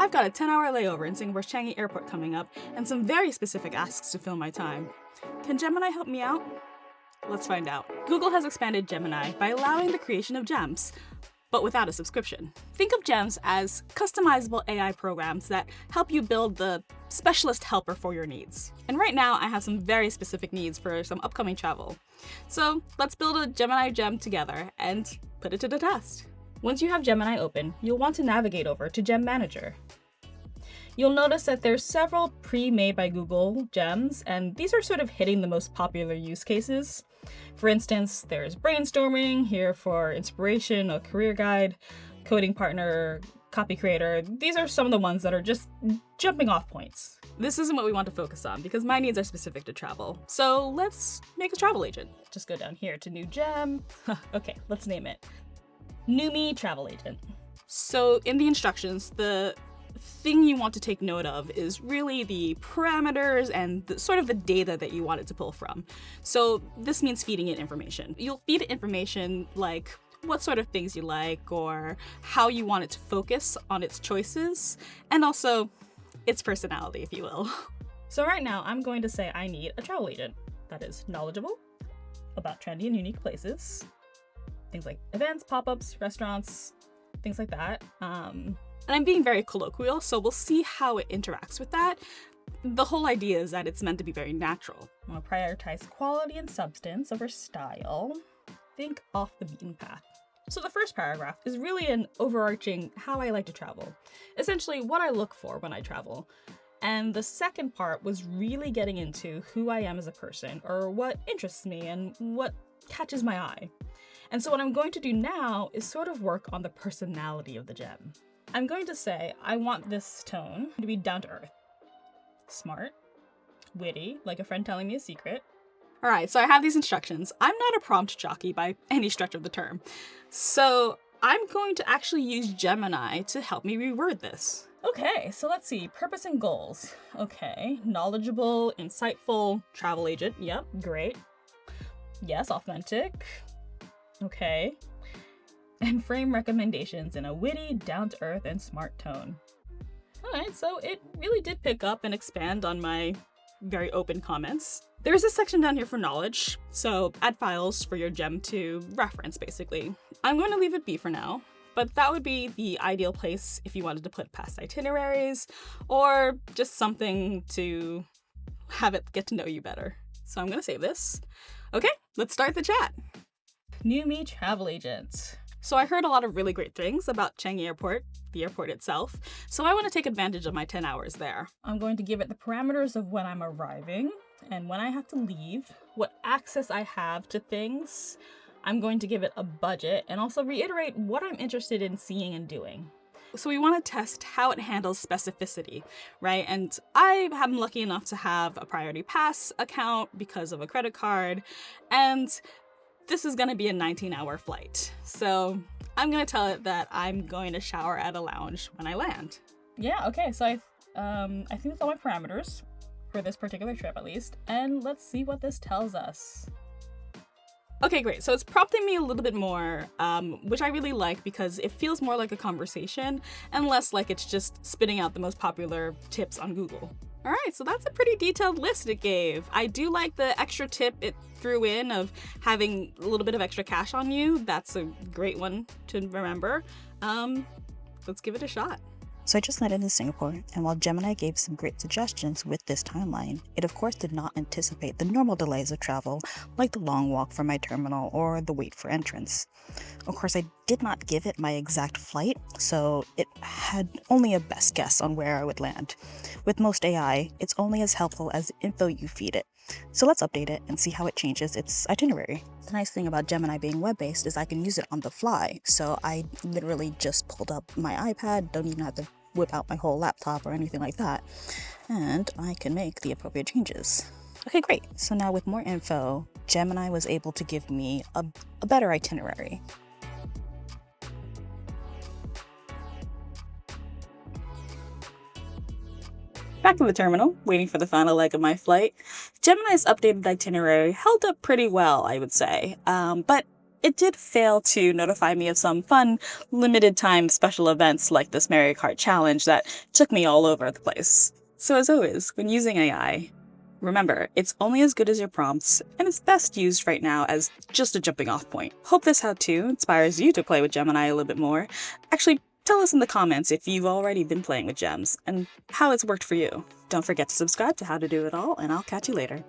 I've got a 10-hour layover in Singapore's Changi Airport coming up, and some very specific asks to fill my time. Can Gemini help me out? Let's find out. Google has expanded Gemini by allowing the creation of gems, but without a subscription. Think of gems as customizable AI programs that help you build the specialist helper for your needs. And right now, I have some very specific needs for some upcoming travel. So let's build a Gemini gem together and put it to the test. Once you have Gemini open, you'll want to navigate over to Gem Manager. You'll notice that there's several pre-made by Google gems, and these are sort of hitting the most popular use cases. For instance, there's brainstorming, here for inspiration, a career guide, coding partner, copy creator. These are some of the ones that are just jumping off points. This isn't what we want to focus on because my needs are specific to travel. So let's make a travel agent. Just go down here to new gem. Okay, let's name it New Me Travel Agent. So in the instructions, the thing you want to take note of is really the parameters and sort of the data that you want it to pull from. So this means feeding it information. You'll feed it information like what sort of things you like or how you want it to focus on its choices, and also its personality, if you will. So right now I'm going to say I need a travel agent that is knowledgeable about trendy and unique places, things like events, pop-ups, restaurants, things like that. And I'm being very colloquial, so we'll see how it interacts with that. The whole idea is that it's meant to be very natural. I'm gonna prioritize quality and substance over style. Think off the beaten path. So the first paragraph is really an overarching how I like to travel. Essentially what I look for when I travel. And the second part was really getting into who I am as a person, or what interests me and what catches my eye. And so what I'm going to do now is sort of work on the personality of the gem. I'm going to say I want this tone to be down to earth, smart, witty, like a friend telling me a secret. All right, so I have these instructions. I'm not a prompt jockey by any stretch of the term. So I'm going to actually use Gemini to help me reword this. Okay, so let's see, purpose and goals. Okay, knowledgeable, insightful, travel agent, yep, great. Yes, authentic, okay. And frame recommendations in a witty, down-to-earth, and smart tone. Alright, so it really did pick up and expand on my very open comments. There's a section down here for knowledge, so add files for your gem to reference, basically. I'm going to leave it be for now, but that would be the ideal place if you wanted to put past itineraries, or just something to have it get to know you better. So I'm going to save this. Okay, let's start the chat. New Me Travel Agent. So I heard a lot of really great things about Changi Airport, the airport itself, so I want to take advantage of my 10 hours there. I'm going to give it the parameters of when I'm arriving and when I have to leave, what access I have to things. I'm going to give it a budget and also reiterate what I'm interested in seeing and doing. So we want to test how it handles specificity, right? And I am lucky enough to have a Priority Pass account because of a credit card, and this is going to be a 19-hour flight. So I'm going to tell it that I'm going to shower at a lounge when I land. Yeah, okay, so I think that's all my parameters for this particular trip at least. And let's see what this tells us. Okay, great. So it's prompting me a little bit more, which I really like because it feels more like a conversation and less like it's just spitting out the most popular tips on Google. All right, so that's a pretty detailed list it gave. I do like the extra tip it threw in of having a little bit of extra cash on you. That's a great one to remember. Let's give it a shot. So I just landed in Singapore, and while Gemini gave some great suggestions with this timeline, it of course did not anticipate the normal delays of travel, like the long walk from my terminal or the wait for entrance. Of course, I did not give it my exact flight, so it had only a best guess on where I would land. With most AI, it's only as helpful as the info you feed it. So let's update it and see how it changes its itinerary. The nice thing about Gemini being web-based is I can use it on the fly, so I literally just pulled up my iPad, don't even have to whip out my whole laptop or anything like that, and I can make the appropriate changes. Okay, great. So now with more info, Gemini was able to give me a better itinerary. Back to the terminal, waiting for the final leg of my flight. Gemini's updated itinerary held up pretty well, I would say, but it did fail to notify me of some fun, limited time special events like this Mario Kart challenge that took me all over the place. So as always, when using AI, remember, it's only as good as your prompts, and it's best used right now as just a jumping off point. Hope this how-to inspires you to play with Gemini a little bit more. Actually, tell us in the comments if you've already been playing with Gems, and how it's worked for you. Don't forget to subscribe to How to Do It All, and I'll catch you later.